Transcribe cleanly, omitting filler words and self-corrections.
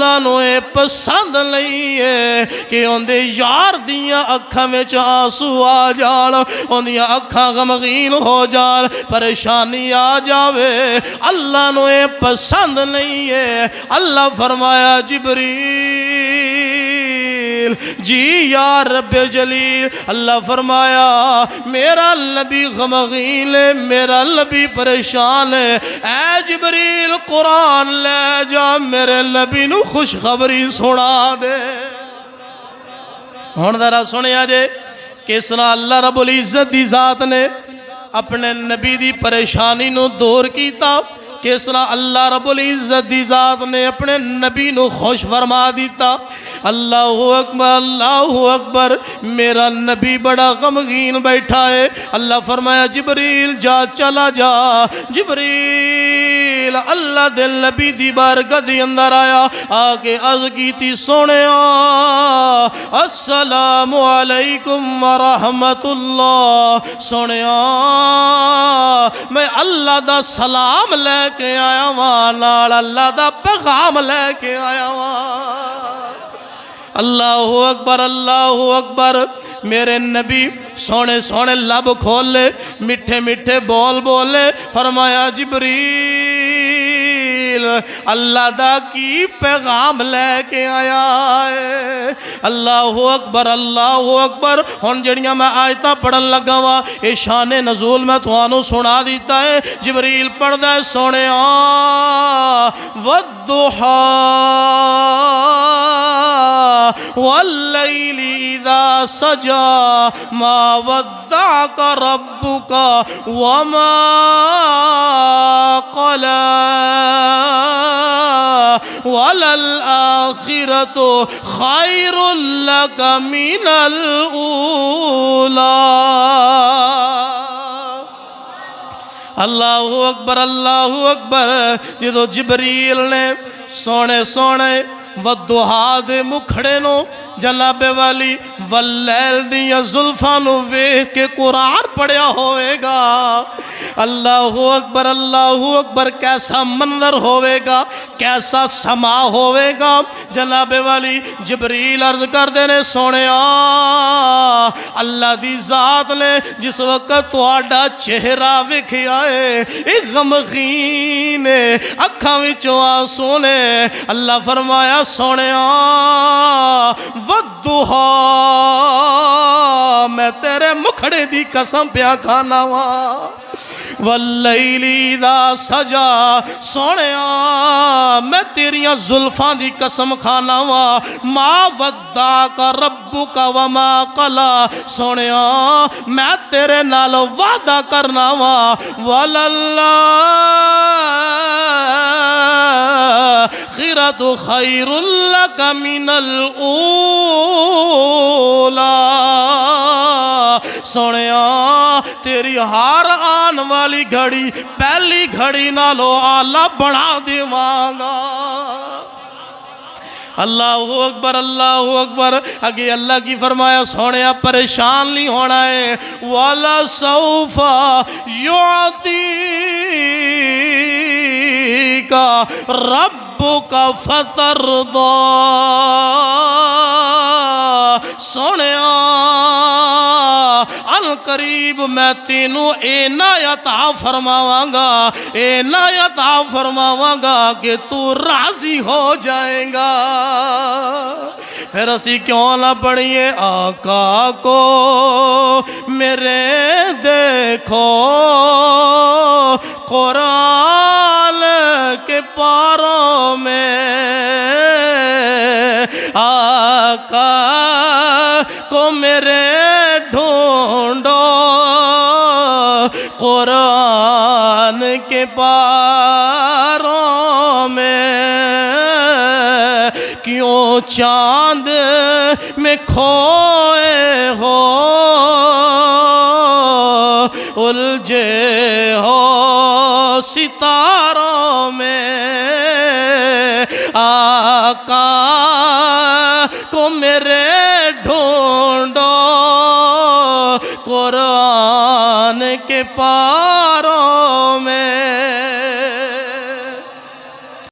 اللہ نو اے پسند نہیں ہے کہ اندے یار دیاں اکھاں وچ آنسو آ جان، اندیاں اکھاں غمگین ہو جان، پریشانی آ جاوے، اللہ نو اے پسند نہیں ہے۔ اللہ فرمایا جبریل جی یا رب جلیل، اللہ فرمایا میرا نبی غمگین ہے، میرا نبی پریشان ہے، اے جبریل قرآن لے جا میرے نبی نو خوشخبری سنا دے۔ ہن ذرا سنیا جے کس طرح اللہ رب العزت دی ذات نے اپنے نبی دی پریشانی نو دور کیتا، کس طرح اللہ رب العزت دی ذات نے اپنے نبی نو خوش فرما دیتا۔ اللہ اکبر اللہ اکبر، میرا نبی بڑا غمگین بیٹھا ہے۔ اللہ فرمایا جبریل جا چلا جا۔ جبریل اللہ دے نبی دی بارگاہ دے اندر آیا، آکے عرض کی تھی سونے السلام علیکم ورحمت اللہ، سونے میں اللہ دا سلام لے کے آیا ہاں، نال اللہ دا پیغام لے کے آیا ہاں۔ اللہ اکبر اللہ اکبر، میرے نبی سونے سونے لب کھولے، میٹھے میٹھے بول بولے، فرمایا جبریل اللہ دا کی پیغام لے کے آیا ہے۔ اللہ اکبر اللہ اکبر۔ ہن جڑیاں میں آیتاں پڑھن لگا وا، اے شان نزول میں تھانوں سنا دیتا ہے۔ جبریل پڑھدا ہے سونے والضحا واللیل اذا سجا ما ودعك ربك وما قلى وللآخرة خير لك من الأولى۔ اللہ اکبر اللہ اکبر۔ جدو جبریل نے سونے سونے والضحا دے مکھڑے نو جناب والی واللیل دیاں زلفاں نو ویکھ کے قرآن پڑھیا ہوئے گا، اللہ اکبر اللہ اکبر، کیسا منظر ہوئے گا، کیسا سما ہوئے گا۔ جناب والی جبریل عرض کر دینے سونے اللہ دی ذات نے جس وقت تہاڈا چہرہ ویکھیا ہے ایک غمگین اکھاں وچوں آنسو نے، اللہ فرمایا سونے والضحا، میں تیرے مکھڑے دی قسم پیا کھانا وا، واللیل اذا سجا، سونیا میں تیریاں زلفاں دی قسم کھانا وا، ما ودعک ربک وما قلا، سونیا میں تیرے نال وعدہ کرنا وا، والآخرۃ خیر لک من الاولی، سونیا تیری ہر آن والی گھڑی پہلی گھڑی نالو آلہ بڑھا دیواں گا۔ اللہ اکبر اللہ اکبر۔ آگے اللہ کی فرمایا سونے پریشان نہیں ہونا ہے، وَلَسَوْفَ يُعْطِيكَ رَبُّكَ فَتَرْضَى، سونے القریب میں تینوں عنایت عطا فرماواں گا، عنایت عطا فرماواں گا کہ تو راضی ہو جائیں گا۔ پھر اسی کیوں نہ پڑھیے آقا کو میرے دیکھو قرآن کے پاروں میں، آقا کو میرے ڈھونڈو قرآن کے پاروں میں، کیوں چاند میں کھوئے ہو الجھے ہو ستاروں میں، آقا کو میرے ڈھونڈو قرآن کے پاس